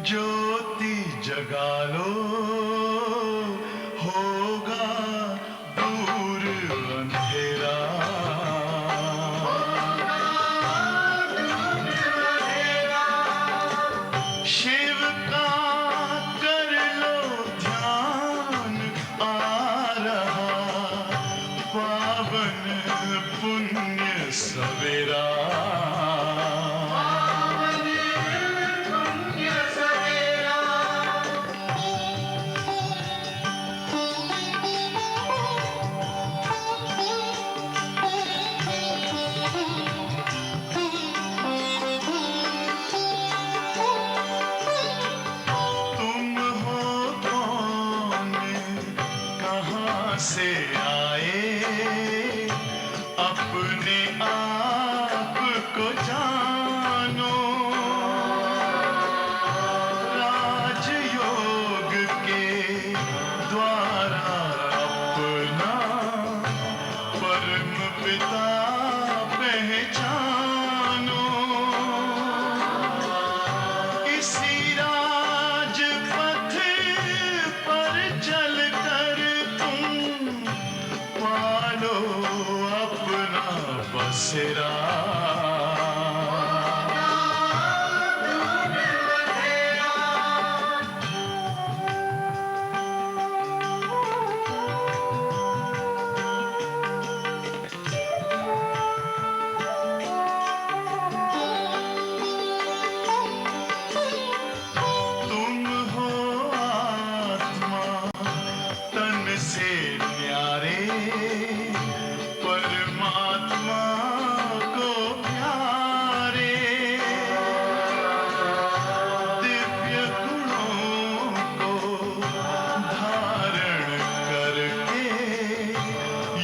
ज्योति जगा लो होगा दूर अंधेरा। शिव का कर लो ध्यान आ रहा पावन पुण्य सवेरा। से आए अपने आप को जानो। राजयोग के द्वारा अपना परम पिता पहचानो। इसी राजपथ पर चलकर पालो अपना बसेरा। तुम हो आत्मा तन से न्यारे परमात्मा को प्यारे। दिव्य गुणों को धारण करके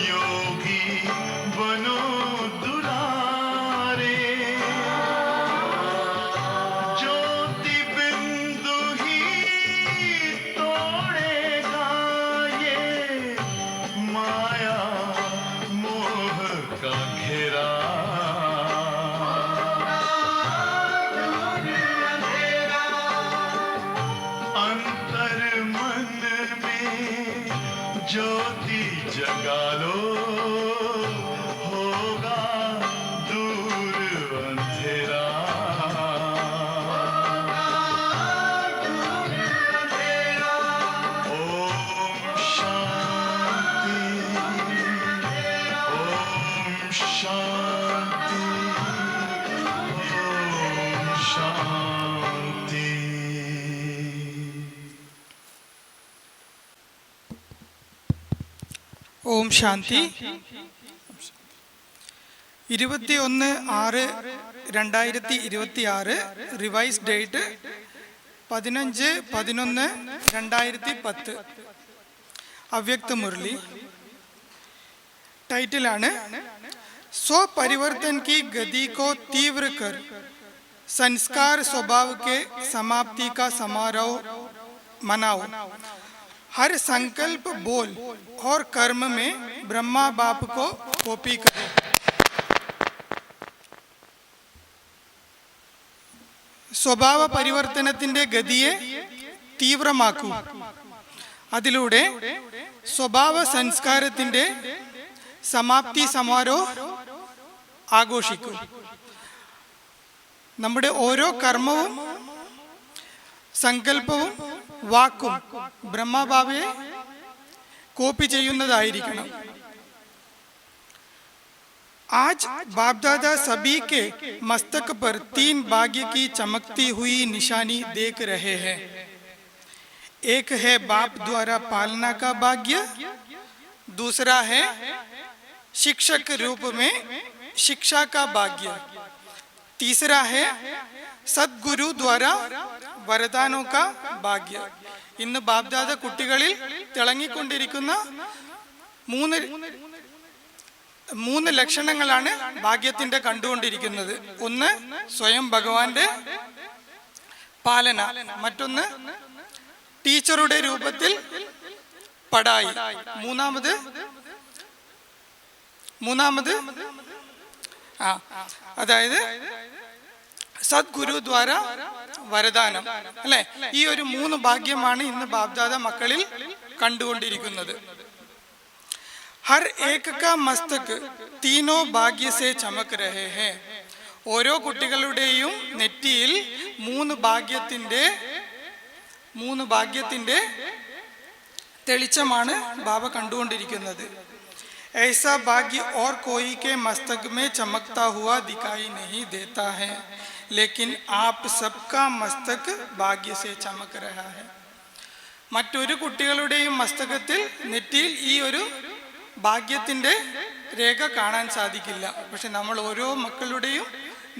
योगी बनो दुलारे। ज्योति बिंदु ही तोड़ेगा ये माया मोह का घेरा। अंतर मन में ज्योति जगा लो होगा दूर अंधेरा। ओम शांति ओम शांति ओम शांति। ഓം ശാന്തി. 21/6/2026 revise date 15/11/2010. അവ്യക്ത മുരളി. टाइटल स्व परिवर्तन की गति को तीव्र कर संस्कार स्वभाव के समाप्ति का समारोह मनाओ। हर संकल्प बोल और कर्म में ब्रह्मा बाप को कॉपी करें। സ്വഭാവ പരിവർത്തനത്തിന്റെ ഗതിയെ തീവ്രമാക്കൂ. അതിലൂടെ സ്വഭാവ സംസ്കാരത്തിന്റെ സമാപ്തി സമാരോഹം ആഘോഷിക്കും. നമ്മുടെ ഓരോ കർമ്മവും സങ്കല്പവും വാക്കും ബ്രഹ്മബാബയെ കോപ്പി ചെയ്യുന്നതായിരിക്കണം. आज बाप दादा सभी के मस्तक पर 3 भाग्य की चमकती हुई निशानी देख रहे हैं. एक है बाप द्वारा पालना का भाग्य, दूसरा है शिक्षक रूप में शिक्षा का भाग्य, तीसरा है सद्गुरु द्वारा वरदानों का भाग्य. ഇന്ന് ബാപ്ദാദ കുട്ടികളിൽ തിളങ്ങിക്കൊണ്ടിരിക്കുന്ന മൂന്ന് ലക്ഷണങ്ങളാണ് ഭാഗ്യത്തിന്റെ കണ്ടുകൊണ്ടിരിക്കുന്നത്. ഒന്ന് സ്വയം ഭഗവാന്റെ പാലന, മറ്റൊന്ന് ടീച്ചറുടെ രൂപത്തിൽ പഠായി, മൂന്നാമത് അതായത് സദ്ഗുരു ദ്വാര വരദാനം അല്ലെ. ഈ ഒരു 3 ഭാഗ്യമാണ് ഇന്ന് ബാബ്ദാദ മക്കളിൽ കണ്ടുകൊണ്ടിരിക്കുന്നത്. ഹർ ഏക കാ മസ്തക് തീനോ ഭാഗ്യ സേ ചമക് രഹേ ഹേ. ഓരോ കുട്ടികളുടെയും നെറ്റിയിൽ 3 ഭാഗ്യത്തിന്റെ തെളിച്ചമാണ് ബാബ കണ്ടുകൊണ്ടിരിക്കുന്നത്. ऐसा भाग्य और कोई के मस्तक में चमकता हुआ दिखाई नहीं देता है, लेकिन आप सबका मस्तक भाग्य से चमक रहा है. മറ്റൊരു കുട്ടികളുടെയും മസ്തകത്തിൽ നെറ്റിയിൽ ഈ ഒരു ഭാഗ്യത്തിന്റെ രേഖ കാണാൻ സാധിക്കില്ല. പക്ഷെ നമ്മൾ ഓരോ മക്കളുടെയും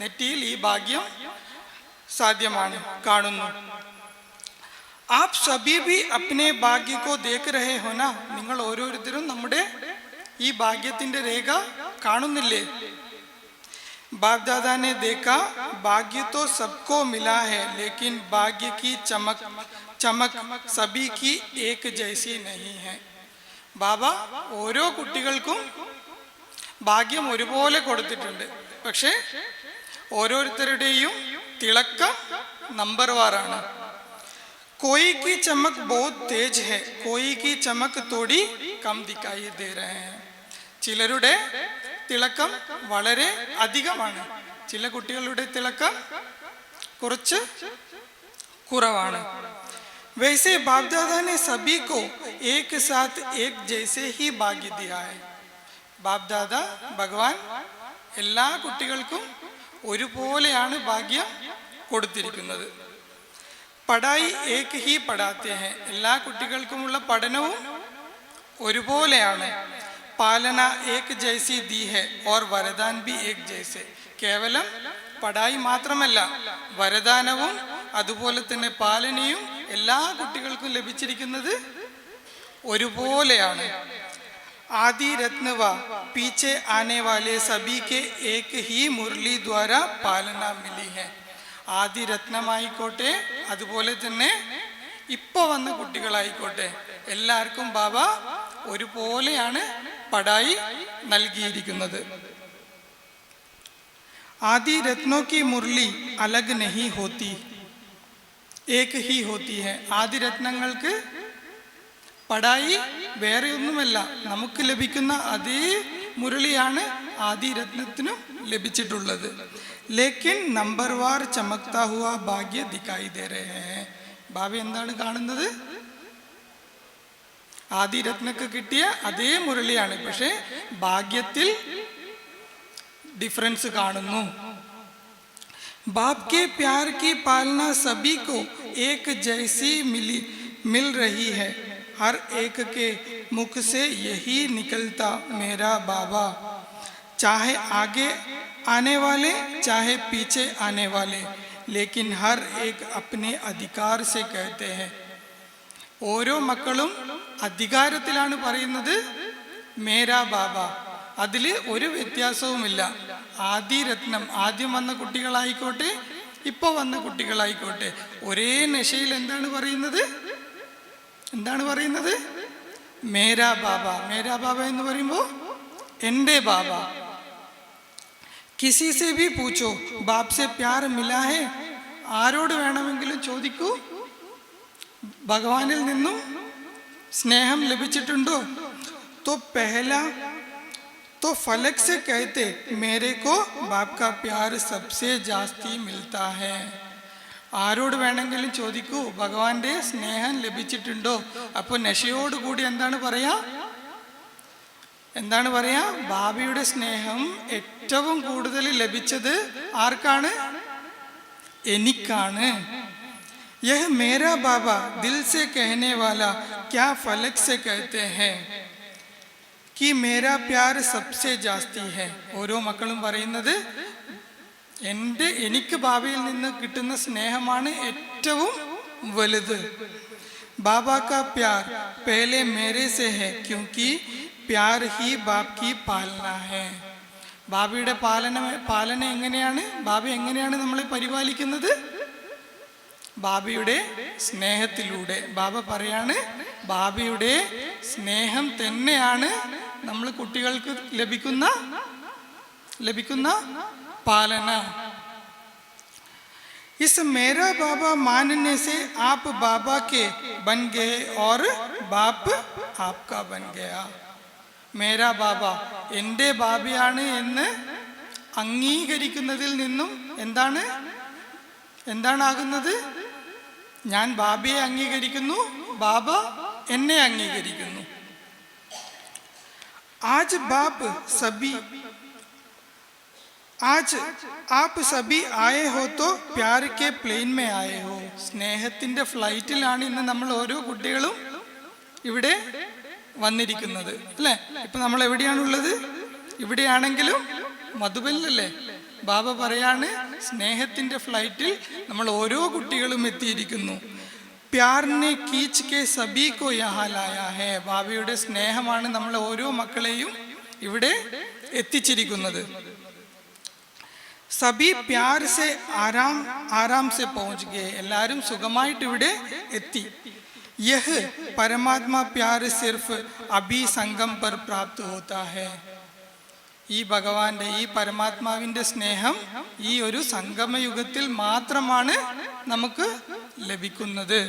നെറ്റിയിൽ ഈ ഭാഗ്യം സാധ്യമാണ്, കാണുന്നു. आप सभी भी अपने भाग्य को देख रहे हो ना. നിങ്ങൾ ഓരോരുത്തരും നമ്മുടെ ഈ ഭാഗ്യത്തിന്റെ രേഖ കാണുന്നില്ലേ? बाप दादा ने देखा भाग्य तो सबको मिला है, लेकिन भाग्य की चमक सभी की एक जैसी नहीं है. ബാബ ഓരോ കുട്ടികൾക്കും ഭാഗ്യം ഒരുപോലെ കൊടുത്തിട്ടുണ്ട്. പക്ഷെ ഓരോരുത്തരുടെയും തിളക്കം നമ്പർ വാറാണ്. कोई की चमक बहुत तेज है, कोई की चमक थोड़ी कम दिखाई दे रहे हैं. ചിലരുടെ തിളക്കം വളരെ അധികമാണ്, ചില കുട്ടികളുടെ തിളക്കം കുറച്ച് കുറവാണ്. वैसे बाप दादा ने सभी को एक साथ एक जैसे ही भाग्य दिया है. बाप दादा ഭഗവാൻ എല്ലാ കുട്ടികൾക്കും ഒരുപോലെയാണ് ഭാഗ്യം കൊടുത്തിരിക്കുന്നത്. പഠായി ഏക് ഹി പഠാത്തെ ഹെ. എല്ലാ കുട്ടികൾക്കുമുള്ള പഠനവും ഒരുപോലെയാണ്. പാലന ഏക് ജൈസി ദി ഹെ ഓർ വരദാൻ ബി ഏക് ജൈസെ. കേവലം പഠായി മാത്രമല്ല, വരദാനവും അതുപോലെ തന്നെ പാലനയും എല്ലാ കുട്ടികൾക്കും ലഭിച്ചിരിക്കുന്നത് ഒരുപോലെയാണ്. ആദി രത്നവ പീछे आने वाले सभी के एक ही मुरली द्वारा पालना मिली है. ആദി രത്നമായിക്കോട്ടെ അതുപോലെ തന്നെ ഇപ്പൊ വന്ന കുട്ടികളായിക്കോട്ടെ, എല്ലാവർക്കും ബാബ ഒരുപോലെയാണ് പഠായി നൽകിയിരിക്കുന്നത്. आदि रत्नों की मुरली अलग नहीं होती, एक ही होती है. ആദി രത്നങ്ങൾക്ക് പഠായി വേറെ ഒന്നുമല്ല, നമുക്ക് ലഭിക്കുന്ന അതേ മുരളിയാണ് ആദി രത്നത്തിനും ലഭിച്ചിട്ടുള്ളത്. ലേക്കിൻ നമ്പർ വാർ ചമക്താ ഹുവാ ഭാഗ്യ ദിക്കായി ദേ രഹേ ഹേ. ബാബ എന്താണ് കാണുന്നത്? ആദി രത്നക്ക് കിട്ടിയ അതേ മുരളിയാണ്, പക്ഷെ ഭാഗ്യത്തിൽ ഡിഫറൻസ് കാണുന്നു. ബാപ് കെ പ്യാർ की पालना सभी को एक जैसी मिल रही है. हर एक के मुख से यही निकलता मेरा बाबा. चाहे आगे आने वाले चाहे पीछे आने वाले, लेकिन हर एक अपने अधिकार से कहते हैं. ഓരോ മക്കളും അധികാരത്തിലാണ് പറയുന്നത് മേരാ ബാബ. അതിൽ ഒരു വ്യത്യാസവുമില്ല. ആദി രത്നം, ആദ്യം വന്ന കുട്ടികളായിക്കോട്ടെ ഇപ്പൊ വന്ന കുട്ടികളായിക്കോട്ടെ, ഒരേ നശയിൽ എന്താണ് പറയുന്നത്? മേരാ ബാബ. മേരാ ബാബ എന്ന് പറയുമ്പോൾ എൻ്റെ ബാബ. കിസി സെ ഭി പൂച്ചോ ബാപ് സെ പ്യാർ മിലാ ഹെ. ആരോട് വേണമെങ്കിലും ചോദിക്കൂ, ഭഗവാനിൽ നിന്നും സ്നേഹം ലഭിച്ചിട്ടുണ്ടോ? तो पहला तो फलक से कहते मेरे को बाप का प्यार सबसे जास्ती मिलता है. ആരോട് വേണമെങ്കിലും ചോദിക്കൂ, ഭഗവാന്റെ സ്നേഹം ലഭിച്ചിട്ടുണ്ടോ? അപ്പോൾ നശയോട് കൂടി എന്താണ് പറയാ? ബാബയുടെ സ്നേഹം ഏറ്റവും കൂടുതൽ ലഭിച്ചത് ആർക്കാണ്? എനിക്കാണ്. यह मेरा बाबा दिल से कहने वाला क्या फलक से कहते हैं कि मेरा प्यार सबसे जास्ती है. ഓരോ മക്കളും പറയുന്നത് എനിക്ക് ബാബയിൽ നിന്ന് കിട്ടുന്ന സ്നേഹമാണ് ഏറ്റവും വലുത്. बाबा का प्यार पहले मेरे से है क्योंकि प्यार ही बाप की पालना है. ബാബയുടെ പാലന എങ്ങനെയാണ്? ബാബ എങ്ങനെയാണ് നമ്മളെ പരിപാലിക്കുന്നത്? ബാബയുടെ സ്നേഹത്തിലൂടെ. ബാബ പറയാണ്, ബാബയുടെ സ്നേഹം തന്നെയാണ് നമ്മൾ കുട്ടികൾക്ക് ലഭിക്കുന്ന പാലന. इस मेरा बाबा मानने से आप बाबा के बन गए और बाप आपका बन गया. മേരാ ബാബ എൻ്റെ ബാബയാണ് എന്ന് അംഗീകരിക്കുന്നതിൽ നിന്നും എന്താണ് ആകുന്നത്? ഞാൻ ബാബയെ അംഗീകരിക്കുന്നു, ബാബ എന്നെ അംഗീകരിക്കുന്നു. आज आप सभी आए हो तो प्यार के प्लेन में आए हो. സ്നേഹത്തിന്റെ ഫ്ലൈറ്റിലാണ് ഇന്ന് നമ്മൾ ഓരോ കുട്ടികളും ഇവിടെ വന്നിരിക്കുന്നത്, അല്ലേ? ഇപ്പൊ നമ്മൾ എവിടെയാണുള്ളത്? ഇവിടെയാണെങ്കിലും മധുബനിലല്ലേ? ബാബ പറയാണ് സ്നേഹത്തിന്റെ ഫ്ലൈറ്റിൽ നമ്മൾ ഓരോ കുട്ടികളും എത്തിയിരിക്കുന്നു. പ്യാറിനെ കീച്ച് കെ സബി കോ യഹാ ലായാ ഹേ. ബാബയുടെ സ്നേഹമാണ് നമ്മളെ ഓരോ മക്കളെയും ഇവിടെ എത്തിച്ചിരിക്കുന്നത്. സബി പ്യാർ സെ ആരാം സെ പहुंच गए. എല്ലാവരും സുഖമായിട്ട് ഇവിടെ എത്തി. യഹ് പരമാത്മാ പ്യാർ സിർഫ് അഭി സംഗം പർ പ്രാപ്ത് ഹോതാ ഹൈ. ഈ ഭഗവാന്റെ, ഈ പരമാത്മാവിന്റെ സ്നേഹം ഈ ഒരു സംഗമയുഗത്തിൽ മാത്രമാണ് നമുക്ക് ലഭിക്കുന്നത്.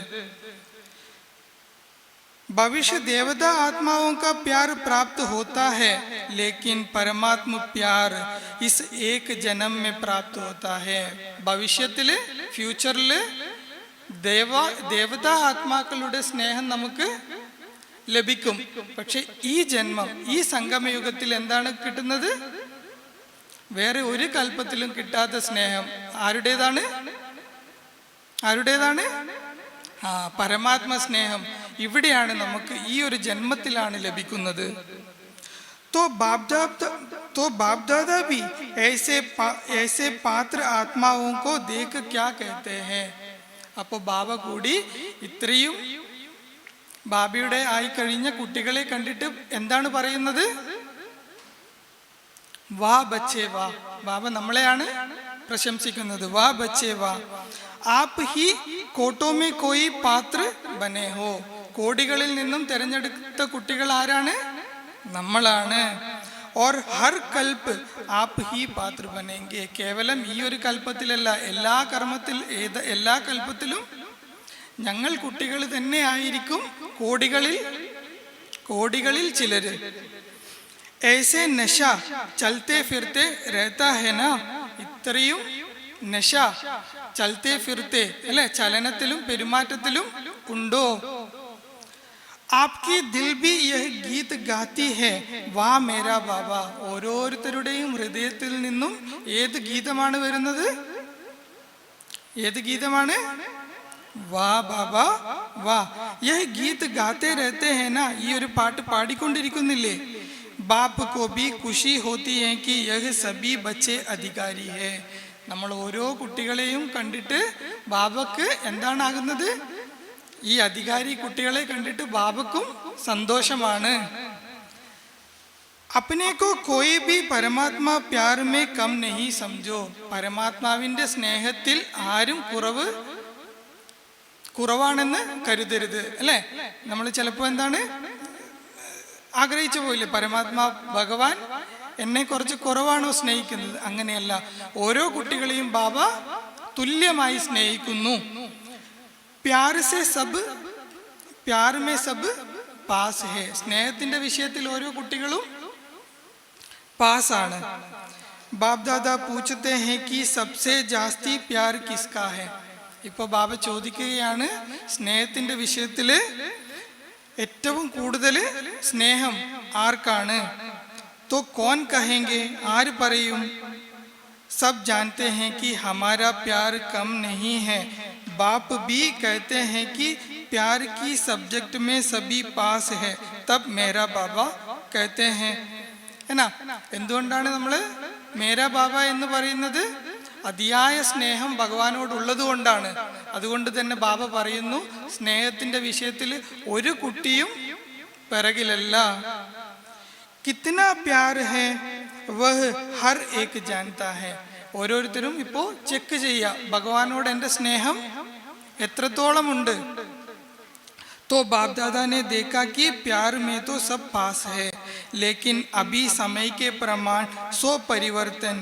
भविष्य देवता आत्माओं का प्यार प्राप्त होता है, लेकिन परमात्मा प्यार इस एक जन्म में प्राप्त होता है. ഭവിഷ്യത്തില്, ഫ്യൂച്ചറില് ദേവതാ ആത്മാക്കളുടെ സ്നേഹം നമുക്ക് ലഭിക്കും. പക്ഷെ ഈ ജന്മം, ഈ സംഗമയുഗത്തിൽ എന്താണ് കിട്ടുന്നത്? വേറെ ഒരു കൽപ്പത്തിലും കിട്ടാത്ത സ്നേഹം ആരുടേതാണ്? പരമാത്മ സ്നേഹം ഇവിടെയാണ് നമുക്ക്, ഈ ഒരു ജന്മത്തിലാണ് ലഭിക്കുന്നത്. तो बाप दादा भी ऐसे पात्र आत्माओं को देख क्या कहते हैं. അപ്പോൾ ബാബ കൂടി ഇത്രയും ബാബയുടെ ആയി കഴിഞ്ഞ കുട്ടികളെ കണ്ടിട്ട് എന്താണ് പറയുന്നത്? വാ ബച്ചേ വാ. ബാബ നമ്മളെയാണ് പ്രശംസിക്കുന്നത്. വാ ബച്ചേ വാ, ആപ് ഹി കോട്ടോ മേ കോയി പാത്ര ബനെ ഹോ. കോടികളിൽ നിന്നും തിരഞ്ഞെടുത്ത കുട്ടികൾ ആരാണ്? നമ്മളാണ്. और हर कल्प आप ही पात्र बनेंगे. കേവലം ഈ ഒരു കൽപ്പത്തിലല്ല, എല്ലാ കൽപ്പത്തിലും ഞങ്ങൾ കുട്ടികൾ തന്നെ ആയിരിക്കും. കോടികളിൽ ചിലര്. ऐसे नशा चलते फिरते रहता है ना. ഇത്രയും നശ ചലത്തെ ഫിർത്തെ, അല്ലെ, ചലനത്തിലും പെരുമാറ്റത്തിലും ഉണ്ടോ? आपकी दिल भी यह गीत गाती है, വാ മേരാ ബാബ. ഓരോരുത്തരുടെയും ഹൃദയത്തിൽ നിന്നും ഏത് ഗീതമാണ് വരുന്നത്? ഏത് ഗീതമാണ്? വാ ബാബ വാ. യഹ് ഗീത് ഗാത്തെ രഹത്തെ ഹേ നാ. ഈ ഒരു പാട്ട് പാടിക്കൊണ്ടിരിക്കുന്നില്ലേ? ബാപ്പ് കോ ഭി ഖുഷി ഹോത്തി ഹേ കി യഹ് സബി ബച്ചേ അധികാരി ഹേ. നമ്മൾ ഓരോ കുട്ടികളെയും കണ്ടിട്ട് ബാബക്ക് എന്താണാകുന്നത്? ഈ അധികാരി കുട്ടികളെ കണ്ടിട്ട് ബാബക്കും സന്തോഷമാണ്. अपने को कोई भी परमात्मा प्यार में कम नहीं समझो. പരമാത്മാവിന്റെ സ്നേഹത്തിൽ ആരും കുറവാണെന്ന് കരുതരുത്, അല്ലേ? നമ്മൾ ചിലപ്പോൾ എന്താണ് ആഗ്രഹിച്ചു പോയില്ലേ? പരമാത്മാ ഭഗവാൻ എന്നെ കുറച്ച് കുറവാണോ സ്നേഹിക്കുന്നത്? അങ്ങനെയല്ല, ഓരോ കുട്ടികളെയും ബാബ തുല്യമായി സ്നേഹിക്കുന്നു. प्यार से सब प्यार में सब पास है. സ്നേഹത്തിന്റെ വിഷയത്തിൽ ഓരോ കുട്ടികളും പാസാണ്. ബാബ് ദാദാ പൂछते हैं कि सबसे जास्ती प्यार किसका है. ഇപ്പോൾ ബാബ ചോദിക്കുകയാണ്, സ്നേഹത്തിന്റെ വിഷയത്തില് ഏറ്റവും കൂടുതൽ സ്നേഹം ആർക്കാണ്? तो कौन कहेंगे. ആര് പറയും? सब जानते हैं कि हमारा प्यार कम नहीं है. बाप भी कहते हैं कि प्यार की सब्जेक्ट में सभी पास है, तब मेरा बाबा कहते हैं. എന്നാ എന്തുകൊണ്ടാണ് നമ്മൾ മേരാ ബാബ എന്ന് പറയുന്നത്? അതിയായ സ്നേഹം ഭഗവാനോടുള്ളത് കൊണ്ടാണ്. അതുകൊണ്ട് തന്നെ ബാബ പറയുന്നു, സ്നേഹത്തിന്റെ വിഷയത്തിൽ ഒരു കുട്ടിയും പിറകിലല്ല. കിത്നാ പ്യാർ ഹേ വഹ് ഹർ ഏക് ജാൻതാ ഹേ. ഓരോരുത്തരും ഇപ്പോൾ ചെക്ക് ചെയ്യുക, ഭഗവാനോട് എൻ്റെ സ്നേഹം എത്രത്തോളം ഉണ്ട്. तो बाप दादा ने देखा कि प्यार में तो सब पास है, लेकिन अभी समय के प्रमाण सो परिवर्तन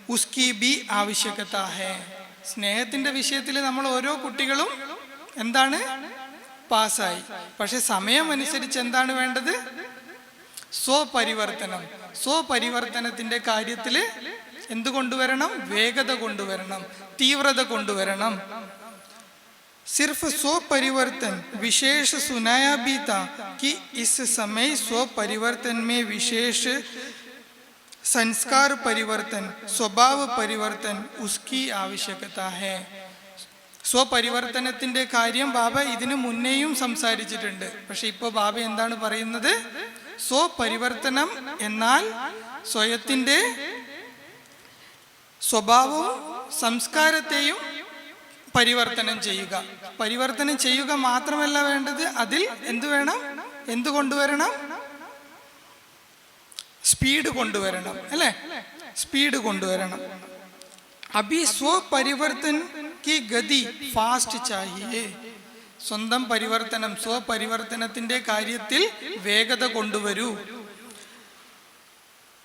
उसकी भी आवश्यकता है. സ്നേഹത്തിന്റെ വിഷയത്തിൽ നമ്മൾ ഓരോ കുട്ടികളും എന്താണ് പാസ്സായി. പക്ഷെ സമയമനുസരിച്ച് എന്താണ് വേണ്ടത്? സ്വപരിവർത്തനം. സ്വപരിവർത്തനത്തിന്റെ കാര്യത്തിൽ എന്ത് കൊണ്ടുവരണം? വേഗത കൊണ്ടുവരണം, തീവ്രത കൊണ്ടുവരണം. सिर्फ स्व परिवर्तन विशेष सुनाया भी था कि इस समय स्व परिवर्तन में विशेष संस्कार परिवर्तन, स्वभाव परिवर्तन उसकी आवश्यकता है. സ്വപരിവർത്തനത്തിന്റെ കാര്യം ബാബ ഇതിനു മുന്നേയും സംസാരിച്ചിട്ടുണ്ട്. പക്ഷെ ഇപ്പോൾ ബാബ എന്താണ് പറയുന്നത്? സ്വപരിവർത്തനം എന്നാൽ സ്വയത്തിന്റെ സ്വഭാവവും സംസ്കാരത്തെയും പരിവർത്തനം ചെയ്യുക. പരിവർത്തനം ചെയ്യുക മാത്രമല്ല വേണ്ടത്, അതിൽ എന്ത് വേണം? എന്ത് കൊണ്ടുവരണം? സ്പീഡ് കൊണ്ടുവരണം, അല്ലേ? സ്പീഡ് കൊണ്ടുവരണം. അഭി സ്വപരിവർത്തൻ की गति फास्ट चाहिए. സ്വന്തം പരിവർത്തനം, സ്വപരിവർത്തനത്തിന്റെ കാര്യത്തിൽ വേഗത കൊണ്ടുവരൂ.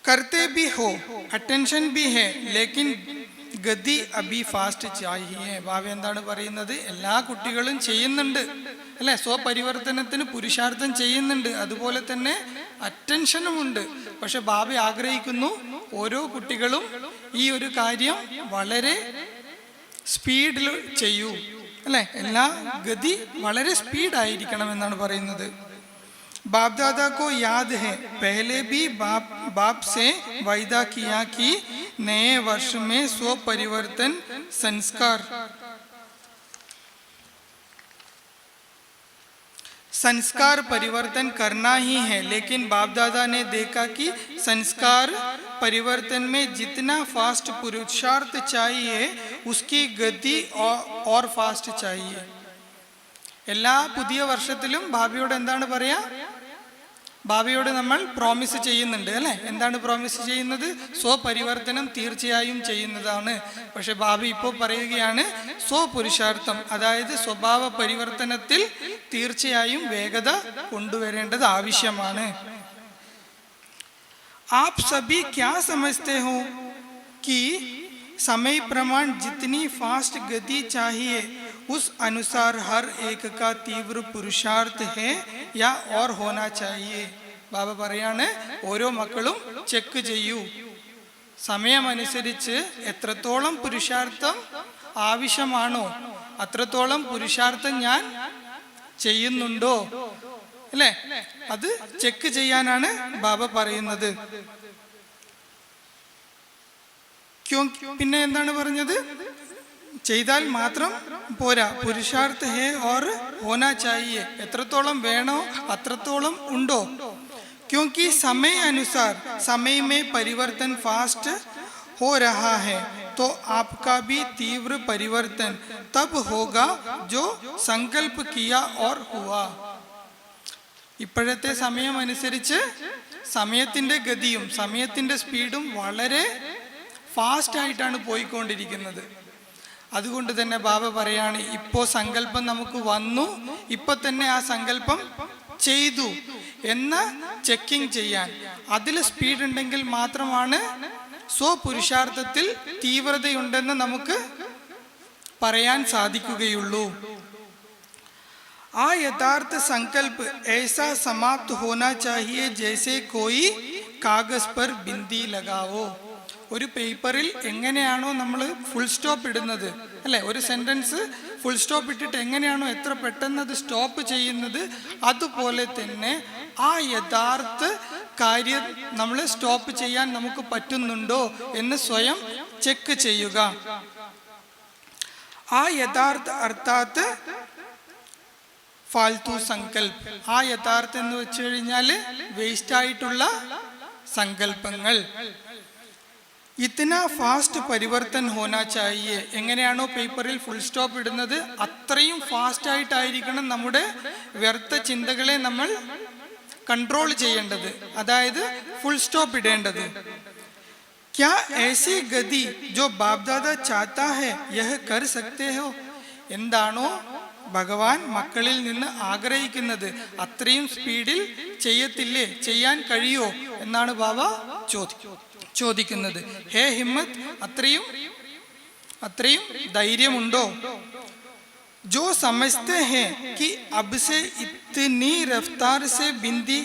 करते भी हो, अटेंशन भी है, लेकिन ഗതി അബി ഫാസ്റ്റ് ചാഹിയേ. ബാബ എന്താണ് പറയുന്നത്? എല്ലാ കുട്ടികളും ചെയ്യുന്നുണ്ട്, അല്ലെ? സ്വപരിവർത്തനത്തിന് പുരുഷാർത്ഥം ചെയ്യുന്നുണ്ട്, അതുപോലെ തന്നെ അറ്റൻഷനുമുണ്ട്. പക്ഷെ ബാബ ആഗ്രഹിക്കുന്നു ഓരോ കുട്ടികളും ഈ ഒരു കാര്യം വളരെ സ്പീഡിൽ ചെയ്യൂ, അല്ലെ? എല്ലാ ഗതി വളരെ സ്പീഡായിരിക്കണം എന്നാണ് പറയുന്നത്. बाप दादा को याद है, पहले भी बाप से वायदा किया कि नए वर्ष में स्व परिवर्तन संस्कार परिवर्तन करना ही है. लेकिन बाप दादा ने देखा कि संस्कार परिवर्तन में जितना फास्ट पुरुषार्थ चाहिए उसकी गति और फास्ट चाहिए. എല്ലാ പുതിയ വർഷത്തിലും ബാബയോട് എന്താണ് പറയാ? ബാബയോട് നമ്മൾ പ്രോമിസ് ചെയ്യുന്നുണ്ട്, അല്ലെ? എന്താണ് പ്രോമിസ് ചെയ്യുന്നത്? സ്വപരിവർത്തനം തീർച്ചയായും ചെയ്യുന്നതാണ്. പക്ഷെ ബാബ ഇപ്പോൾ പറയുകയാണ് സ്വപുരുഷാർത്ഥം, അതായത് സ്വഭാവ പരിവർത്തനത്തിൽ തീർച്ചയായും വേഗത കൊണ്ടുവരേണ്ടത് ആവശ്യമാണ്. आप सभी क्या समझते हो कि समय प्रमाण जितनी फास्ट गति चाहिए उस अनुसार हर एक का तीव्र पुरुषार्थ है या और होना चाहिए? ബാബ പറയാണ്, ഓരോ മക്കളും ചെക്ക് ചെയ്യൂ. സമയമനുസരിച്ച് എത്രത്തോളം പുരുഷാർത്ഥം ആവശ്യമാണോ അത്രത്തോളം പുരുഷാർത്ഥം ഞാൻ ചെയ്യുന്നുണ്ടോ, അല്ലേ? അത് ചെക്ക് ചെയ്യാനാണ് ബാബ പറയുന്നത്. പിന്നെ എന്താണ് പറഞ്ഞത്? ചെയ്താൽ മാത്രം പോരാ, പുരുഷാർത്ഥ ഹേ ഓർ ഹോനാ ചാഹിയെ. എത്രത്തോളം വേണോ അത്രത്തോളം ഉണ്ടോ? क्योंकि समय अनुसार समय में परिवर्तन फास्ट हो रहा है तो आपका भी तीव्र परिवर्तन तब होगा जो संकल्प किया और हुआ. ഇപ്പോഴത്തെ സമയം അനുസരിച്ച് സമയത്തിന്റെ ഗതിയും സമയത്തിന്റെ സ്പീഡും വളരെ ഫാസ്റ്റ് ആയിട്ടാണ് പോയിക്കൊണ്ടിരിക്കുന്നത്. അതുകൊണ്ട് തന്നെ ബാബ പറയാണ്, ഇപ്പോൾ സങ്കല്പം നമുക്ക് വന്നു, ഇപ്പൊ തന്നെ ആ സങ്കല്പം ചെയ്തു എന്ന ചെക്കിംഗ് ചെയ്യാൻ, അതിൽ സ്പീഡ് ഉണ്ടെങ്കിൽ മാത്രമാണ് സ്വപുരുഷാർത്ഥത്തിൽ തീവ്രതയുണ്ടെന്ന് നമുക്ക് പറയാൻ സാധിക്കുകയുള്ളൂ. ആ യഥാർത്ഥ സങ്കല്പ് ऐसा समाप्त होना चाहिए जैसे कोई कागज पर बिंदी लगाओ. ഒരു പേപ്പറിൽ എങ്ങനെയാണോ നമ്മൾ ഫുൾ സ്റ്റോപ്പ് ഇടുന്നത്, അല്ലെ? ഒരു സെന്റൻസ് ഫുൾ സ്റ്റോപ്പ് ഇട്ടിട്ട് എങ്ങനെയാണോ എത്ര പെട്ടെന്ന് അത് സ്റ്റോപ്പ് ചെയ്യുന്നത്, അതുപോലെ തന്നെ ആ യഥാർത്ഥ കാര്യം നമ്മൾ സ്റ്റോപ്പ് ചെയ്യാൻ നമുക്ക് പറ്റുന്നുണ്ടോ എന്ന് സ്വയം ചെക്ക് ചെയ്യുക. ആ യഥാർത്ഥ അർത്ഥാത്ത് ഫാൽത്തു സങ്കല്പ്. ആ യഥാർത്ഥം എന്ന് വെച്ച് കഴിഞ്ഞാൽ വേസ്റ്റ് ആയിട്ടുള്ള സങ്കല്പങ്ങൾ. ഇത്തന ഫാസ്റ്റ് പരിവർത്തൻ ഹോനാ ചാഹിയെ. എങ്ങനെയാണോ പേപ്പറിൽ ഫുൾ സ്റ്റോപ്പ് ഇടുന്നത് അത്രയും ഫാസ്റ്റ് ആയിട്ടായിരിക്കണം നമ്മുടെ വ്യർത്ഥ ചിന്തകളെ നമ്മൾ കൺട്രോൾ ചെയ്യേണ്ടത്, അതായത് ഫുൾ സ്റ്റോപ്പ് ഇടേണ്ടത്. ക്യാ ऐसी ഗതി जो बाप दादा चाहता है यह कर सकते हो? എന്താണോ ഭഗവാൻ മക്കളിൽ നിന്ന് ആഗ്രഹിക്കുന്നത് അത്രയും സ്പീഡിൽ ചെയ്യത്തില്ലേ, ചെയ്യാൻ കഴിയോ എന്നാണ് ബാബ ചോദിക്കുന്നത്. ഹേ ഹിമ്മത്ത്, അത്രയും അത്രയും ധൈര്യമുണ്ടോ? जो समझते हैं कि अब से इतनी रफ्तार से बिंदी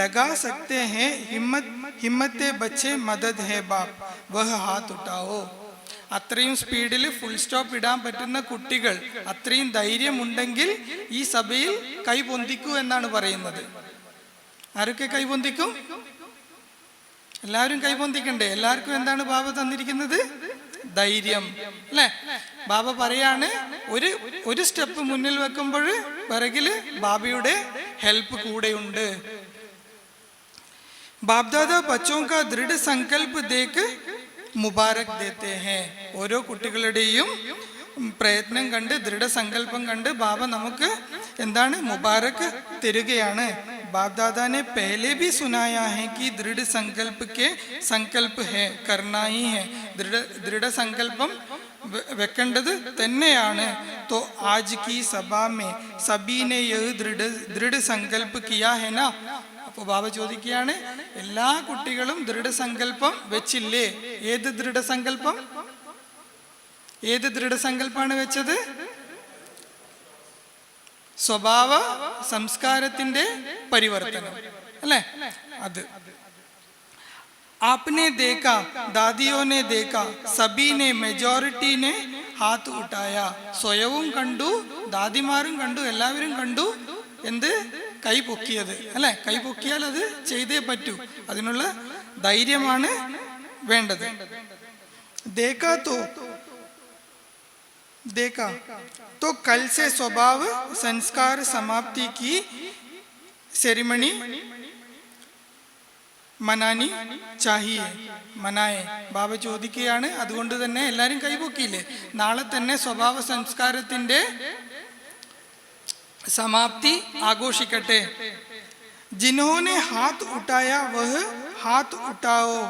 लगा सकते हैं, हिम्मत बच्चे मदद है बाप, वह हाथ उठाओ. അത്രയും സ്പീഡിൽ ഫുൾ സ്റ്റോപ്പ് ഇടാൻ പറ്റുന്ന കുട്ടികൾ, അത്രയും ധൈര്യമുണ്ടെങ്കിൽ ഈ സഭയിൽ കൈ പൊന്തിക്കൂ എന്നാണ് പറയുന്നത്. ആരൊക്കെ കൈ പൊന്തിക്കും? എല്ലാവരും കൈ പൊന്തിക്കണ്ടേ? എല്ലാവർക്കും എന്താണ് ബാബ തന്നിരിക്കുന്നത്? ധൈര്യം, അല്ലെ? ബാബ പറയാണ്, ഒരു സ്റ്റെപ്പ് മുന്നിൽ വെക്കുമ്പോൾ പിറകില് ബാബയുടെ ഹെൽപ്പ് കൂടെയുണ്ട്. ബാപ്ദാദ ബച്ചോं का दृढ़ संकल्प देख മുബാരക് ദേത്തെ ഹേ. ഓരോ കുട്ടികളുടെയും പ്രയത്നം കണ്ട്, ദൃഢസങ്കല്പം കണ്ട് ബാബ നമുക്ക് എന്താണ്? മുബാരക് തരികയാണ്. बाप दादा ने पहले भी सुनाया है कि दृढ़ संकल्प के संकल्प है करना ही है. दृढ़ संकल्पम വെക്കേണ്ടത് തന്നെയാണ്. तो आज की सभा में सभी ने यह दृढ़ संकल्प किया है ना. അപ്പോൾ ബാബ ചോദിക്കുകയാണ്, എല്ലാ കുട്ടികളും ദൃഢസങ്കല്പം വെച്ചില്ലേ? ഏത് ദൃഢസങ്കല്പം? ഏത് ദൃഢസങ്കല്പാണ് വെച്ചത്? സ്വഭാവ സംസ്കാരത്തിന്റെ പരിവർത്തനം, അല്ലേ? അത് आपने देखा, दादियों ने देखा, सभी ने, मेजोरिटी ने हाथ उठाया. സ്വയവും കണ്ടു, ദാദിമാരും കണ്ടു, എല്ലാവരും കണ്ടു. എന്ത്? കൈ പൊക്കിയത്, അല്ലെ? കൈ പൊക്കിയാൽ അത് ചെയ്തേ പറ്റൂ. അതിനുള്ള ധൈര്യമാണ് വേണ്ടത്. देखा तो कल से स्वभाव संस्कार समाप्ति की सेरेमनी മനാനി ചാഹിയെ, മനായെ. ബാബ ചോദിക്കുകയാണ്, അതുകൊണ്ട് തന്നെ എല്ലാവരും കൈപൊക്കിയില്ലേ? നാളെ തന്നെ സ്വഭാവ സംസ്കാരത്തിന്റെ സമാപ്തി ആഘോഷിക്കട്ടെ. ജിൻഹോനെ ഹാത്ത് ഉട്ടായ വഹ് ഹാത്ത് ഉട്ടാവോ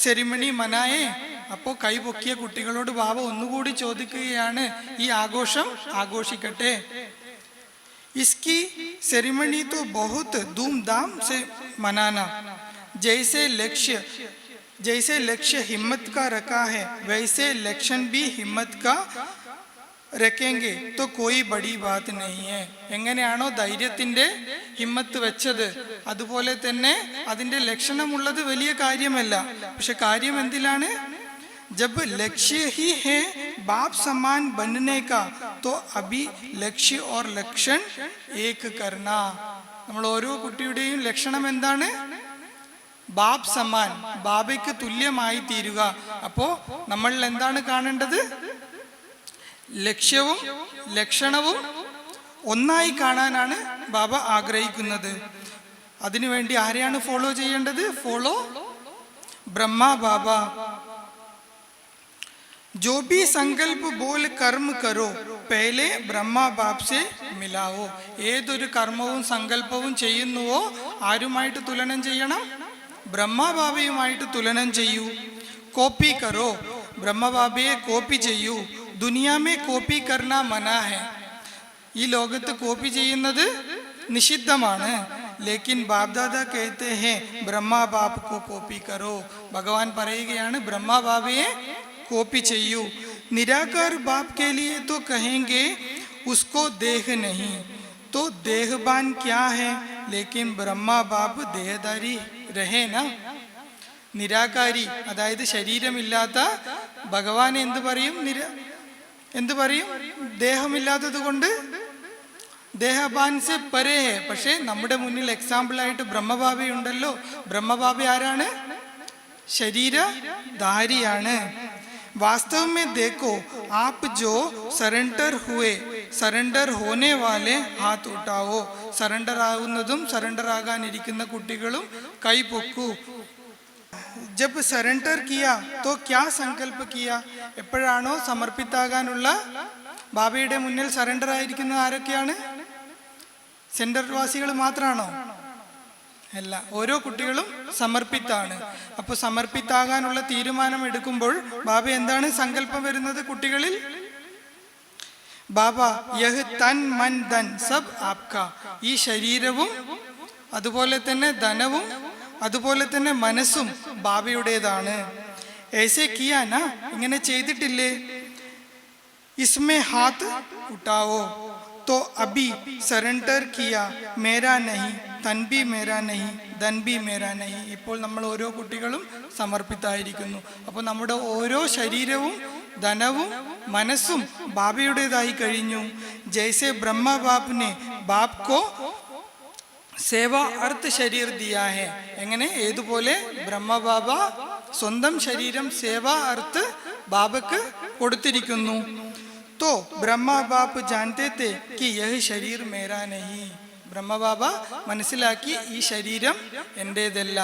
സെറിമണി മനായെ. അപ്പോൾ കൈ പൊക്കിയ കുട്ടികളോട് ബാബ ഒന്നുകൂടി ചോദിക്കുകയാണ്, ഈ ആഘോഷം ആഘോഷിക്കട്ടെ. इसकी सेरेमनी तो बहुत धूमधाम से मनाना. जैसे लक्ष्य हिम्मत का रखा है, वैसे लक्षण भी हिम्मत का रखेंगे तो कोई बड़ी बात नहीं है. എങ്ങനെയാണോ ധൈര്യത്തിന്റെ ഹിമ്മത്ത് വെച്ചത്, അതുപോലെ തന്നെ അതിന്റെ ലക്ഷണമുള്ളത് വലിയ കാര്യമല്ല. പക്ഷെ കാര്യം എന്തിലാണ്? जब लक्ष्य ही है बाप समान बनने का, तो अभी लक्ष्य और लक्षण एक करना. നമ്മൾ ഓരോ കുട്ടിയുടെയും ലക്ഷണം എന്താണ്? ബാപ് സമാൻ, ബാബയ്ക്ക് തുല്യമായി തീരുക. അപ്പോ നമ്മൾ എന്താണ് കാണേണ്ടത്? ലക്ഷ്യവും ലക്ഷണവും ഒന്നായി കാണാനാണ് ബാബ ആഗ്രഹിക്കുന്നത്. അതിനുവേണ്ടി ആരെയാണ് ഫോളോ ചെയ്യേണ്ടത്? ഫോളോ ബ്രഹ്മ ബാബ. जो भी संकल्प बोल कर्म करो पहले ब्रह्मा बाप से मिलाओ. ഏതൊരു കർമ്മവും സങ്കല്പവും ചെയ്യുന്നുവോ ആരുമായിട്ട് തുലനം ചെയ്യണം? ബ്രഹ്മബാബയുമായിട്ട് തുലനം ചെയ്യൂ. കോപ്പി കറോ, ബ്രഹ്മബാബയെ കോപ്പി ചെയ്യൂ. ദുനിയാമേ കോപ്പി കർണ മനാ ഹെ. ഈ ലോകത്ത് കോപ്പി ചെയ്യുന്നത് നിഷിദ്ധമാണ്. ലേക്കിൻ ബാപ്ദാദ कहते हैं ബ്രഹ്മ ബാബ് കോ കോപ്പി കറോ. ഭഗവാൻ പറയുകയാണ്, ബ്രഹ്മബാബയെ കോപ്പി ചെയ്യൂ. निराकार बाप के लिए तो कहेंगे उसको देह नहीं, तो देहबान क्या है? लेकिन ब्रह्मा बाप देहधारी रहे ना. നിരാകാരി, അതായത് ശരീരമില്ലാത്ത ഭഗവാൻ എന്ത് പറയും? ദേഹമില്ലാത്തത് കൊണ്ട് ദേഹബാൻ സെ പരേ ഹെ. പക്ഷെ നമ്മുടെ മുന്നിൽ എക്സാമ്പിളായിട്ട് ബ്രഹ്മബാബയുണ്ടല്ലോ. ബ്രഹ്മബാബ ആരാണ്? ശരീരധാരിയാണ്. वास्तव में देखो, आप जो സറണ്ടർ होने वाले हाथ उठाओ. സറണ്ടർ ആകുന്നതും സറണ്ടർ ആകാനിരിക്കുന്ന കുട്ടികളും കൈ പൊക്കൂ. जब സറണ്ടർ किया तो क्या संकल्प किया? എപ്പോഴാണോ സമർപ്പിതാകാനുള്ള ബാബയുടെ മുന്നിൽ സറണ്ടർ ആയിരിക്കുന്ന ആരൊക്കെയാണ്? സെന്റർ വാസികൾ മാത്രമാണോ? അല്ല, ഓരോ കുട്ടികളും സമർപ്പിത്താണ്. അപ്പോൾ സമർപ്പിത്താകാനുള്ള തീരുമാനം എടുക്കുമ്പോൾ ബാബ എന്താണ് സങ്കല്പം വരുന്നത് കുട്ടികളിൽ? ബാബ യഹ് തൻ മൻ ധൻ സബ് ആപ്ക. ഈ ശരീരവും അതുപോലെ തന്നെ ധനവും അതുപോലെ തന്നെ മനസ്സും ബാബയുടേതാണ്. ऐसे किया ना, ഇങ്ങനെ ചെയ്തിട്ടില്ലേ? इसमें हाथ उठाओ तो अभी സറണ്ടർ किया मेरा नहीं തൻ भी मेरा नहीं ധൻ भी मेरा नहीं. ഇപ്പോൾ നമ്മൾ ഓരോ കുട്ടികളും സമർപ്പിതായിരിക്കുന്നു. അപ്പോൾ നമ്മുടെ ഓരോ ശരീരവും ധനവും മനസ്സും ബാബയുടേതായി കഴിഞ്ഞു. ജൈസെ ബ്രഹ്മ ബാപ്നെ ബാപ് കോ സേവ അർത്ഥ ശരീർ ദിയാ ഹെ. എങ്ങനെ ഏതുപോലെ ബ്രഹ്മബാബ സ്വന്തം ശരീരം സേവ അർത്ഥ ബാബക്ക് കൊടുത്തിരിക്കുന്നു. तो ब्रह्मा बाप जानते थे कि यह शरीर मेरा नहीं. ബ്രഹ്മബാബ മനസ്സിലാക്കി ഈ ശരീരം എൻ്റേതല്ല,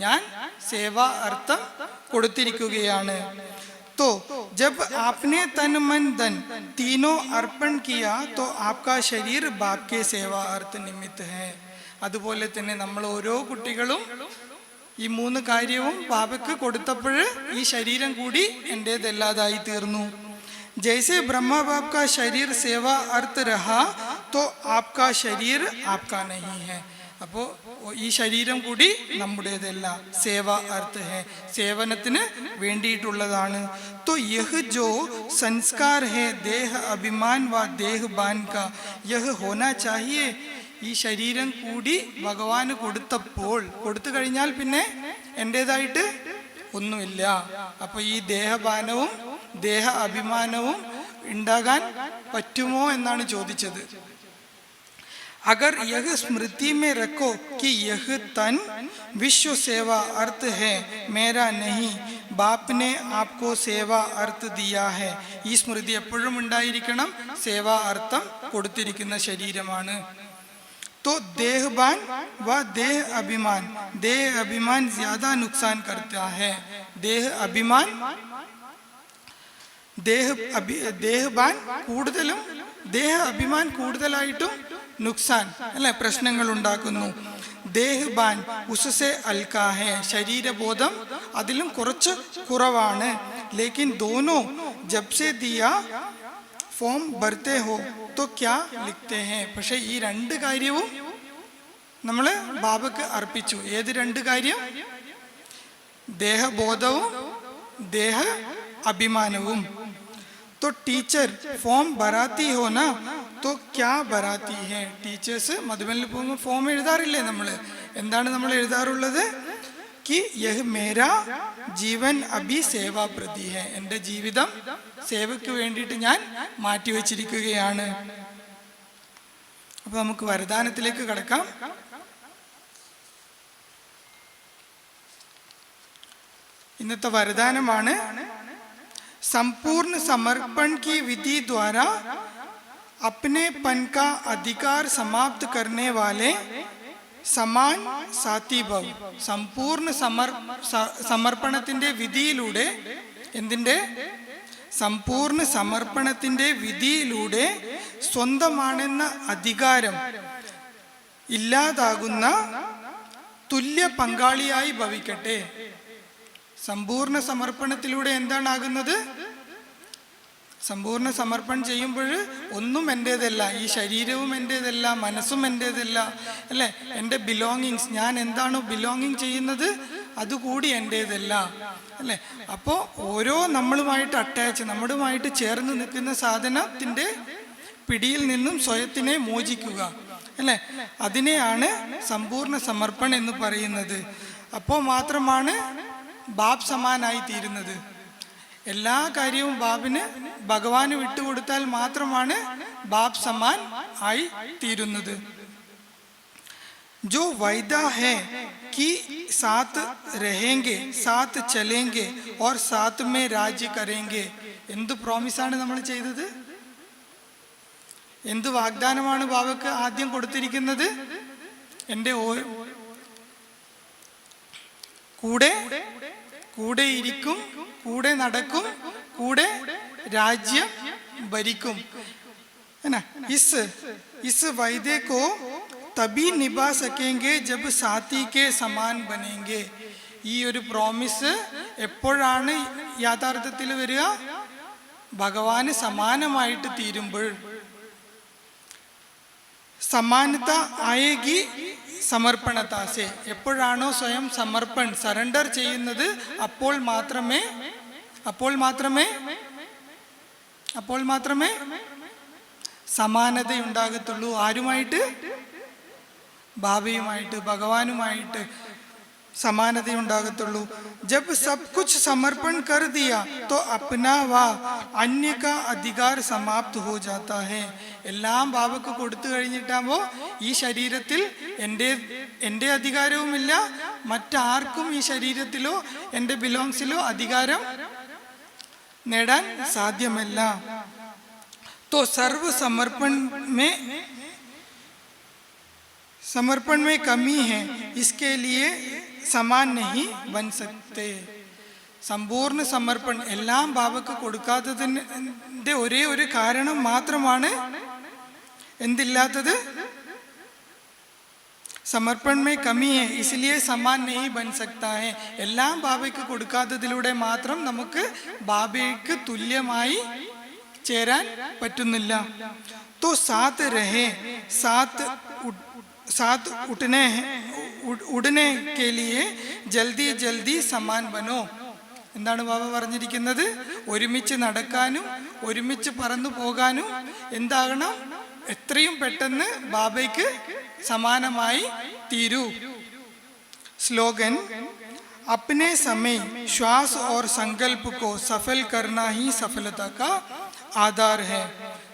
ഞാൻ സേവാ അർത്ഥം കൊടുത്തിരിക്കുകയാണ്. तो जब आपने तन मन धन तीनों अर्पण किया तो आपका शरीर बाप के सेवा अर्थ निमित्त है. അതുപോലെ തന്നെ നമ്മൾ ഓരോ കുട്ടികളും ഈ മൂന്ന് കാര്യവും ബാബയ്ക്ക് കൊടുത്തപ്പോൾ ഈ ശരീരം കൂടി എൻ്റേതല്ലാതായി തീർന്നു. जैसे ब्रह्मा बाप का शरीर सेवा अर्थ रहा तो आपका शरीर आपका नहीं है. അപ്പോൾ ഈ ശരീരം കൂടി നമ്മുടേതല്ല, സേവ അർത്ഥ ഹെ, സേവനത്തിന് വേണ്ടിയിട്ടുള്ളതാണ്. तो यह जो संस्कार है देह अभिमान व देहबान का यह होना चाहिए. ഈ ശരീരം കൂടി ഭഗവാന് കൊടുത്തു കഴിഞ്ഞാൽ പിന്നെ എൻ്റേതായിട്ട് ഒന്നുമില്ല. അപ്പോൾ ഈ ദേഹഭാനവും ദേഹ അഭിമാനവും ഉണ്ടാകാൻ പറ്റുമോ എന്നാണ് ചോദിച്ചത്. अगर यह स्मृति में रखो कि यह तन विश्व सेवा अर्थ है, मेरा नहीं, बाप ने आपको सेवा अर्थ दिया है. ഈ സ്മൃതി എപ്പോഴും ഉണ്ടായിരിക്കണം, സേവാ അർത്ഥം കൊടുത്തിരിക്കുന്ന ശരീരമാണ്. तो देहबान व देह अभिमान ज्यादा नुकसान करता है. ദേഹബാൻ കൂടുതലും ദേഹ അഭിമാൻ കൂടുതലായിട്ടും നുക്സാൻ അല്ലെ പ്രശ്നങ്ങൾ ഉണ്ടാക്കുന്നു. ദേഹബാൻ ഉസ്സെ അൽക്കാ ഹെ, ശരീരബോധം അതിലും കുറച്ച് കുറവാണ്. ലേക്കിൻ ദോനോ ജബ്സെ ദിയാ ഫോം ഭർത്തെ ഹോ तो क्या लिखते हैं. പക്ഷെ ഈ രണ്ട് കാര്യവും നമ്മൾ ബാബയ്ക്ക് അർപ്പിച്ചു. ഏത് രണ്ട് കാര്യം? ദേഹബോധവും ദേഹ അഭിമാനവും. तो टीचर ഫോം ഭരാത്തി ഹോ ना तो क्या ഭരാത്തി है. ടീച്ചേഴ്സ് മധുബനിൽ പോകുമ്പോൾ ഫോം എഴുതാറില്ലേ നമ്മൾ? എന്താണ് നമ്മൾ എഴുതാറുള്ളത്? कि यह मेरा ജീവൻ അഭി സേവാ പ്രതി ഹെ, എൻ്റെ ജീവിതം സേവയ്ക്ക് വേണ്ടിയിട്ട് ഞാൻ മാറ്റിവെച്ചിരിക്കുകയാണ്. അപ്പൊ നമുക്ക് വരദാനത്തിലേക്ക് കടക്കാം. ഇന്നത്തെ വരദാനമാണ് संपूर्ण समर्पण की विधि द्वारा अपने पन का अधिकार समाप्त करने वाले സമാൻ സാത്തിഭവ്. സമ്പൂർണ്ണ സമർപ്പണത്തിൻ്റെ വിധിയിലൂടെ, എന്തിൻ്റെ? സമ്പൂർണ്ണ സമർപ്പണത്തിൻ്റെ വിധിയിലൂടെ സ്വന്തമാണെന്ന അധികാരം ഇല്ലാതാകുന്ന തുല്യ പങ്കാളിയായി ഭവിക്കട്ടെ. സമ്പൂർണ്ണ സമർപ്പണത്തിലൂടെ എന്താണാകുന്നത്? സമ്പൂർണ്ണ സമർപ്പണം ചെയ്യുമ്പോൾ ഒന്നും എൻ്റേതല്ല, ഈ ശരീരവും എൻ്റേതല്ല, മനസ്സും എൻ്റേതല്ല അല്ലേ, എൻ്റെ ബിലോങ്ങിങ്സ്, ഞാൻ എന്താണോ ബിലോങ്ങിങ് ചെയ്യുന്നത് അതുകൂടി എൻ്റേതല്ല അല്ലേ. അപ്പോൾ ഓരോ നമ്മളുമായിട്ട് അറ്റാച്ച്, നമ്മളുമായിട്ട് ചേർന്ന് നിൽക്കുന്ന സാധനത്തിൻ്റെ പിടിയിൽ നിന്നും സ്വയത്തിനെ മോചിക്കുക അല്ലേ, അതിനെയാണ് സമ്പൂർണ്ണ സമർപ്പണം എന്ന് പറയുന്നത്. അപ്പോൾ മാത്രമാണ് ബാബ് സമാനായി തീരുന്നത്. എല്ലാ കാര്യവും ഭഗവാന് വിട്ടുകൊടുത്താൽ മാത്രമാണ് ബാബ് സമാൻ ആയി തീരുന്നത്. जो वायदा है कि साथ रहेंगे, साथ चलेंगे और साथ में राज्य करेंगे. എന്ത് പ്രോമിസാണ് നമ്മൾ ചെയ്തത്? എന്ത് വാഗ്ദാനമാണ് ബാബയ്ക്ക് ആദ്യം കൊടുത്തിരിക്കുന്നത്? എൻ്റെ കൂടെ ഇരിക്കും, കൂടെ നടക്കും, കൂടെ രാജ്യം ഭരിക്കും. इस वायदे को तभी निभा सकेंगे जब साथी के समान बनेंगे. ഈ ഒരു പ്രോമിസ് എപ്പോഴാണ് യാഥാർത്ഥ്യത്തിൽ വരിക? ഭഗവാന് സമാനമായിട്ട് തീരുമ്പോൾ. സമാനത ആയേഗി സമർപ്പണതാസെ. എപ്പോഴാണോ സ്വയം സറണ്ടർ ചെയ്യുന്നത് അപ്പോൾ മാത്രമേ അപ്പോൾ മാത്രമേ സമാനതയുണ്ടാകത്തുള്ളൂ. ആരുമായിട്ട്? ബാബയുമായിട്ട്, ഭഗവാനുമായിട്ട് समानतयुंडागतुल्लू. जब सब कुछ समर्पण कर दिया तो अपना व अन्य का अधिकार समाप्त हो जाता है. എല്ലാം ബാബക്ക് കൊടുത്തു കഴിഞ്ഞിട്ടാകുമ്പോൾ ഈ ശരീരത്തിൽ എൻ്റെ അധികാരവുമില്ല, മറ്റാർക്കും ഈ ശരീരത്തിലോ എൻ്റെ ബിലോങ്സിലോ അധികാരം നേടാൻ സാധ്യമല്ല. तो सर्व समर्पण में कमी है, इसके लिए സമാൻ नहीं बन सकते. സമ്പൂർണ്ണ സമർപ്പൺ എല്ലാം ബാബക്ക് കൊടുക്കാത്തതിൻ്റെ ഒരേ ഒരു കാരണം മാത്രമാണ് എന്തില്ലാത്തത്? സമർപ്പൺ മേ കമി ഹെ, ഇസ്ലിയെ സമാൻ नहीं बन सकता है. എല്ലാം ബാബയ്ക്ക് കൊടുക്കാത്തതിലൂടെ മാത്രം നമുക്ക് ബാബയ്ക്ക് തുല്യമായി ചേരാൻ പറ്റുന്നില്ല. तो साथ रहे, साथ ഉടനെ के लिए ജൽദി ജൽദി സമാൻ ബനോ. എന്താണ് ബാബ പറഞ്ഞിരിക്കുന്നത്? ഒരുമിച്ച് നടക്കാനും ഒരുമിച്ച് പറന്നു പോകാനും എന്താകണം? എത്രയും പെട്ടെന്ന് ബാബയ്ക്ക് സമാനമായി തീരൂ. സ്ലോഗൻ अपने समय श्वास और संकल्प को सफल करना ही सफलता का आधार है.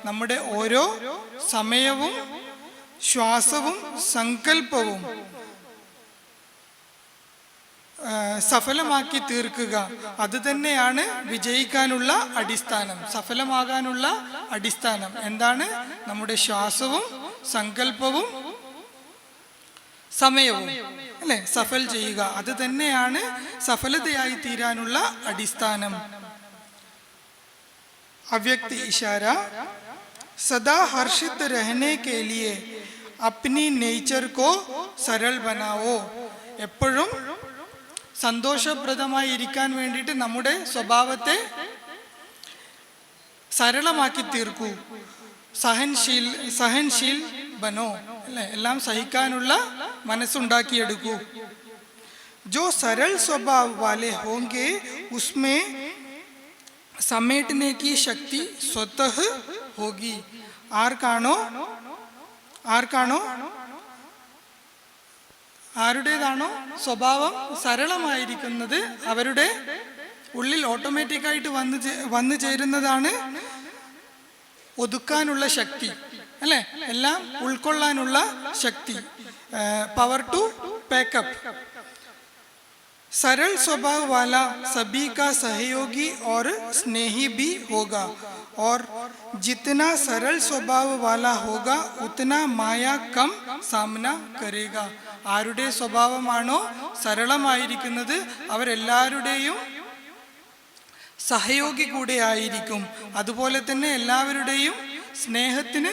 നമ്മുടെ ഓരോ സമയവും ശ്വാസവും സങ്കല്പവും സഫലമാക്കി തീർക്കുക, അത് തന്നെയാണ് വിജയിക്കാനുള്ള അടിസ്ഥാനം. സഫലമാകാനുള്ള അടിസ്ഥാനം എന്താണ്? നമ്മുടെ ശ്വാസവും സങ്കല്പവും സമയവും അല്ലെ സഫൽ ചെയ്യുക, അത് തന്നെയാണ് സഫലതയായി തീരാനുള്ള അടിസ്ഥാനം. अव्यक्त इशारा सदा हर्षित रहने के लिए अपनी नेचर को सरल बनाओ. എപ്പോഴും സന്തോഷപ്രദമായി ഇരിക്കാൻ വേണ്ടിയിട്ട് നമ്മുടെ സ്വഭാവത്തെ സരളമാക്കി തീർക്കൂ. സഹൻശീൽ ബനോ അല്ലെ, എല്ലാം സഹിക്കാനുള്ള മനസ്സുണ്ടാക്കിയെടുക്കൂ. जो सरल स्वभाव वाले होंगे उसमें സമേटने की ശക്തി സ്വതः होगी. ആരുടേതാണോ സ്വഭാവം സരളമായിരിക്കുന്നത് അവരുടെ ഉള്ളിൽ ഓട്ടോമാറ്റിക്കായിട്ട് വന്നു ചേരുന്നതാണ് ഒതുക്കാനുള്ള ശക്തി അല്ലെ, എല്ലാം ഉൾക്കൊള്ളാനുള്ള ശക്തി, പവർ ടു പാക്കപ്പ്. सरल स्वभाव वाला सभी का सहयोगी और स्नेही भी होगा और जितना सरल स्वभाव वाला होगा उतना माया कम सामना करेगा. ആരുടെ സ്വഭാവമാണോ സരളമായിരിക്കുന്നത് അവരെല്ലാവരുടെയും സഹയോഗി കൂടെ ആയിരിക്കും. അതുപോലെ തന്നെ എല്ലാവരുടെയും സ്നേഹത്തിന്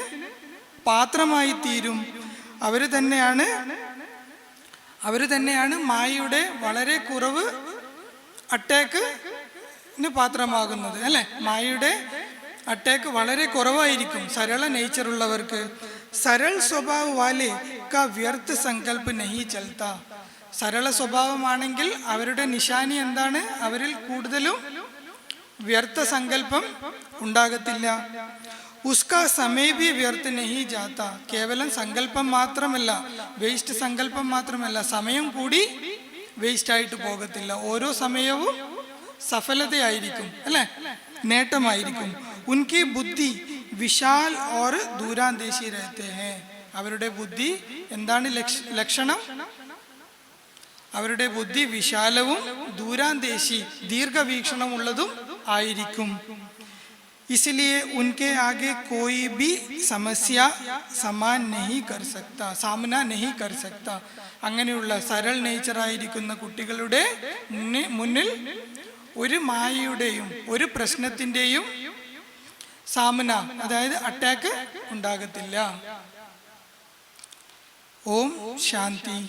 പാത്രമായി തീരും. അവർ തന്നെയാണ് മായയുടെ വളരെ കുറവ് അറ്റാക്കിന് പാത്രമാകുന്നത് അല്ലെ. മായയുടെ അറ്റാക്ക് വളരെ കുറവായിരിക്കും സരള നേച്ചറുള്ളവർക്ക്. സരൾ സ്വഭാവ വാലെ കാ വ്യർത്ഥ സങ്കല്പ നഹി ചൽത്ത. സരള സ്വഭാവമാണെങ്കിൽ അവരുടെ നിശാനി എന്താണ്? അവരിൽ കൂടുതലും വ്യർത്ഥ സങ്കല്പം ഉണ്ടാകത്തില്ല. उसका समय भी व्यर्थ नहीं जाता. കേവലം സങ്കല്പം മാത്രമല്ല, വേസ്റ്റ് സങ്കല്പം മാത്രമല്ല, സമയം കൂടി വേസ്റ്റ് ആയിട്ട് പോകത്തില്ല. ഓരോ സമയവും സഫലതയായിരിക്കും അല്ലെ, നേട്ടമായിരിക്കും. ഉൻകി ബുദ്ധി വിശാൽ और दूरांदेशी रहते हैं. അവരുടെ ബുദ്ധി എന്താണ് ലക്ഷണം? അവരുടെ ബുദ്ധി വിശാലവും ദൂരാന്തേശി ദീർഘവീക്ഷണമുള്ളതും ആയിരിക്കും. इसलिए उनके आगे कोई भी समस्या സമാൻ नहीं कर सकता, സാമന नहीं कर सकता. അങ്ങനെയുള്ള സരൾ നേച്ചറായിരിക്കുന്ന കുട്ടികളുടെ മുന്നിൽ ഒരു മായയുടെയും ഒരു പ്രശ്നത്തിൻ്റെയും സാമന, അതായത് അറ്റാക്ക് ഉണ്ടാകത്തില്ല. ഓം ശാന്തി.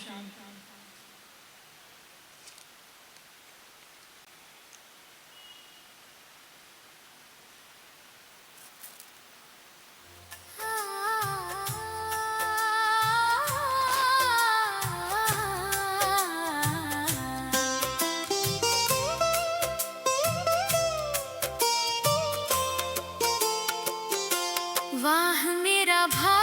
वाह मेरा भाग्य